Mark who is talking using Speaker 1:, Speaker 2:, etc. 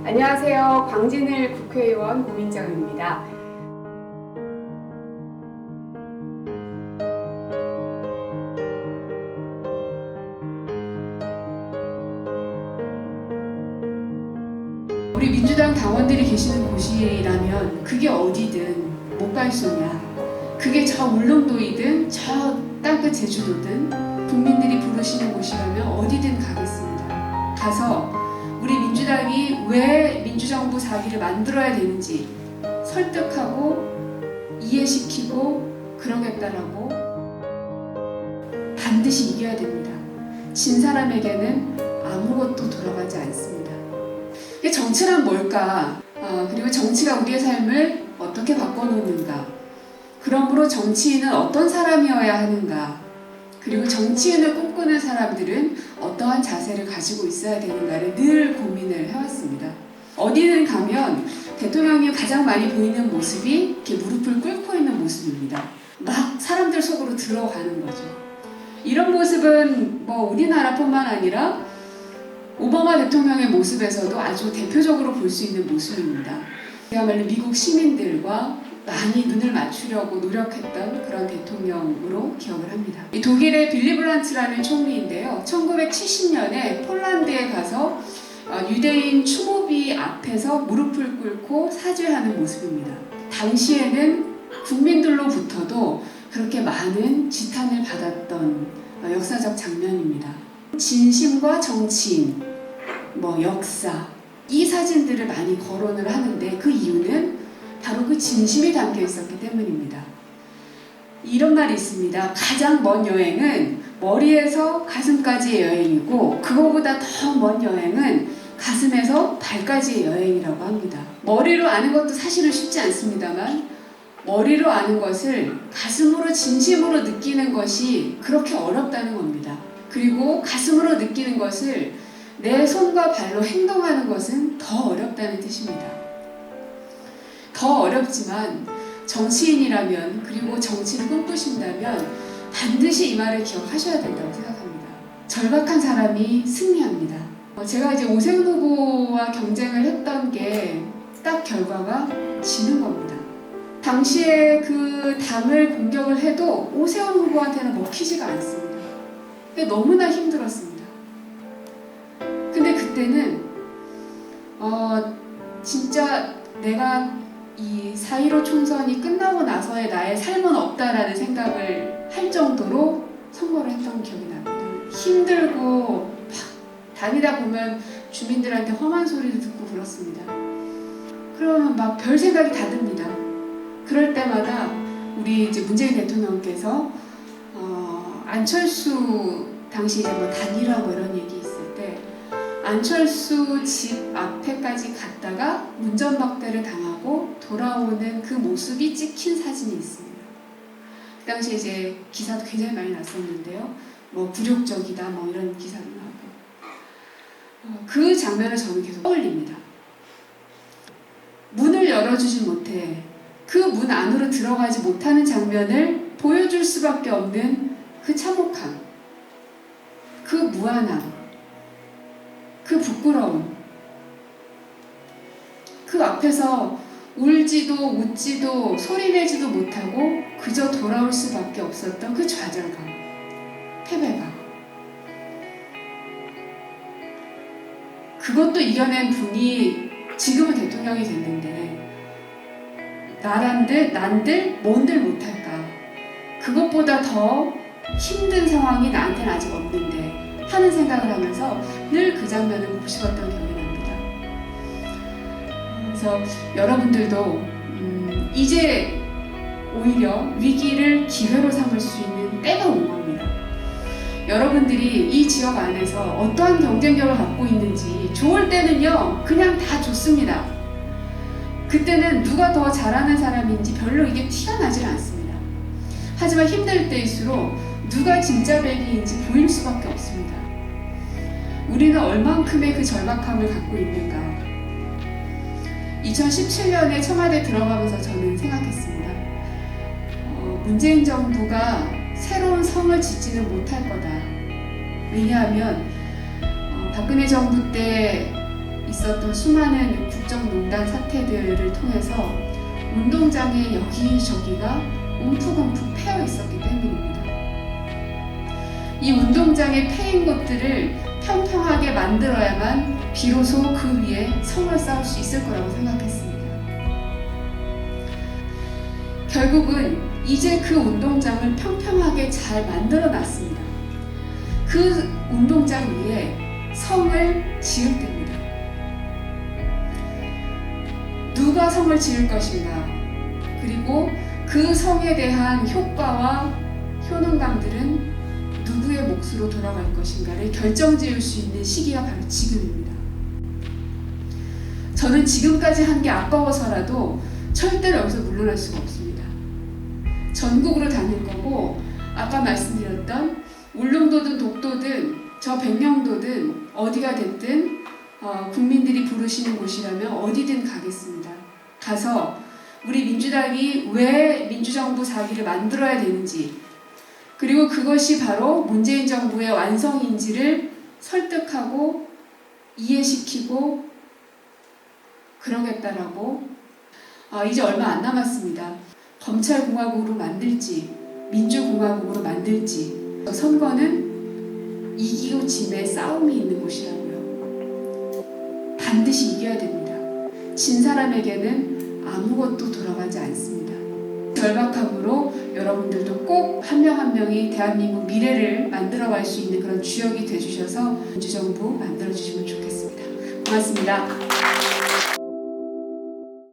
Speaker 1: 안녕하세요. 광진을 국회의원 고민정입니다. 우리 민주당 당원들이 계시는 곳이라면 그게 어디든 못 갈 소냐. 그게 저 울릉도이든 저 땅끝 제주도든 국민들이 부르시는 곳이라면 어디든 가겠습니다. 가서 우리 민주당이 왜 민주정부 4기를 만들어야 되는지 설득하고 이해시키고 그러겠다라고 반드시 이겨야 됩니다. 진 사람에게는 아무것도 돌아가지 않습니다. 정치란 뭘까? 그리고 정치가 우리의 삶을 어떻게 바꿔놓는가? 그러므로 정치인은 어떤 사람이어야 하는가? 그리고 정치인을 꿈꾸는 사람들은 어떠한 자세를 가지고 있어야 되는가를 늘 고민을 해왔습니다. 어디든 가면 대통령이 가장 많이 보이는 모습이 이렇게 무릎을 꿇고 있는 모습입니다. 막 사람들 속으로 들어가는 거죠. 이런 모습은 우리나라뿐만 아니라 오바마 대통령의 모습에서도 아주 대표적으로 볼 수 있는 모습입니다. 그야말로 미국 시민들과 많이 눈을 맞추려고 노력했던 그런 대통령으로 기억을 합니다. 독일의 빌리 브란츠라는 총리인데요. 1970년에 폴란드에 가서 유대인 추모비 앞에서 무릎을 꿇고 사죄하는 모습입니다. 당시에는 국민들로부터도 그렇게 많은 지탄을 받았던 역사적 장면입니다. 진심과 정치인, 역사, 이 사진들을 많이 거론을 하는데 그 이유는 바로 그 진심이 담겨 있었기 때문입니다. 이런 말이 있습니다. 가장 먼 여행은 머리에서 가슴까지의 여행이고 그거보다 더 먼 여행은 가슴에서 발까지의 여행이라고 합니다. 머리로 아는 것도 사실은 쉽지 않습니다만 머리로 아는 것을 가슴으로 진심으로 느끼는 것이 그렇게 어렵다는 겁니다. 그리고 가슴으로 느끼는 것을 내 손과 발로 행동하는 것은 더 어렵다는 뜻입니다. 더 어렵지만 정치인이라면 그리고 정치를 꿈꾸신다면 반드시 이 말을 기억하셔야 된다고 생각합니다. 절박한 사람이 승리합니다. 제가 이제 오세훈 후보와 경쟁을 했던 게 딱 결과가 지는 겁니다. 당시에 그 당을 공격을 해도 오세훈 후보한테는 먹히지가 않습니다. 근데 너무나 힘들었습니다. 근데 그때는 진짜 내가 이 4.15 총선이 끝나고 나서의 나의 삶은 없다라는 생각을 할 정도로 선거를 했던 기억이 납니다. 힘들고 막 다니다 보면 주민들한테 험한 소리를 듣고 그렇습니다. 그러면 막 별 생각이 다 듭니다. 그럴 때마다 우리 이제 문재인 대통령께서 안철수 당시 이제 단일화 이런 얘기 있을 때 안철수 집 앞에까지 갔다가 운전박대를 당하고 돌아오는 그 모습이 찍힌 사진이 있습니다. 그 당시 이제 기사도 굉장히 많이 났었는데요. 굴욕적이다 이런 기사도 나오고 그 장면을 저는 계속 떠올립니다. 문을 열어주지 못해 그 문 안으로 들어가지 못하는 장면을 보여줄 수밖에 없는 그 참혹함, 그 무안함, 그 부끄러움, 그 앞에서 울지도 웃지도 소리내지도 못하고 그저 돌아올 수밖에 없었던 그 좌절감, 패배감. 그것도 이겨낸 분이 지금은 대통령이 됐는데 난들 뭔들 못할까? 그것보다 더 힘든 상황이 나한테는 아직 없는데 하는 생각을 하면서 늘 그 장면을 보고 싶었던 기억이 납니다. 그래서 여러분들도 이제 오히려 위기를 기회로 삼을 수 있는 때가 온 겁니다. 여러분들이 이 지역 안에서 어떠한 경쟁력을 갖고 있는지 좋을 때는요 그냥 다 좋습니다. 그때는 누가 더 잘하는 사람인지 별로 이게 티가 나질 않습니다. 하지만 힘들 때일수록 누가 진짜 백이인지 보일 수밖에 없습니다. 우리는 얼만큼의 그 절박함을 갖고 있는가. 2017년에 청와대 들어가면서 저는 생각했습니다. 문재인 정부가 새로운 성을 짓지는 못할 거다. 왜냐하면 박근혜 정부 때 있었던 수많은 국정농단 사태들을 통해서 운동장에 여기저기가 움푹움푹 패여 있었기 때문입니다. 이 운동장에 패인 곳들을 평평하게 만들어야만 비로소 그 위에 성을 쌓을 수 있을 거라고 생각했습니다. 결국은 이제 그 운동장을 평평하게 잘 만들어 놨습니다. 그 운동장 위에 성을 지을 때입니다. 누가 성을 지을 것인가, 그리고 그 성에 대한 효과와 효능감들은 누구의 몫으로 돌아갈 것인가를 결정지을 수 있는 시기가 바로 지금입니다. 저는 지금까지 한 게 아까워서라도 절대로 여기서 물러날 수가 없습니다. 전국으로 다닐 거고, 아까 말씀드렸던 울릉도든 독도든 저 백령도든 어디가 됐든 국민들이 부르시는 곳이라면 어디든 가겠습니다. 가서 우리 민주당이 왜 민주정부 4기를 만들어야 되는지, 그리고 그것이 바로 문재인 정부의 완성인지를 설득하고 이해시키고 그러겠다라고 이제 얼마 안 남았습니다. 검찰공화국으로 만들지 민주공화국으로 만들지, 선거는 이기고 짐의 싸움이 있는 곳이라고요. 반드시 이겨야 됩니다. 진 사람에게는 아무것도 돌아가지 않습니다. 절박함으로 여러분들도 꼭 한 명 한 명이 대한민국 미래를 만들어갈 수 있는 그런 주역이 되주셔서 민주정부 만들어주시면 좋겠습니다. 고맙습니다.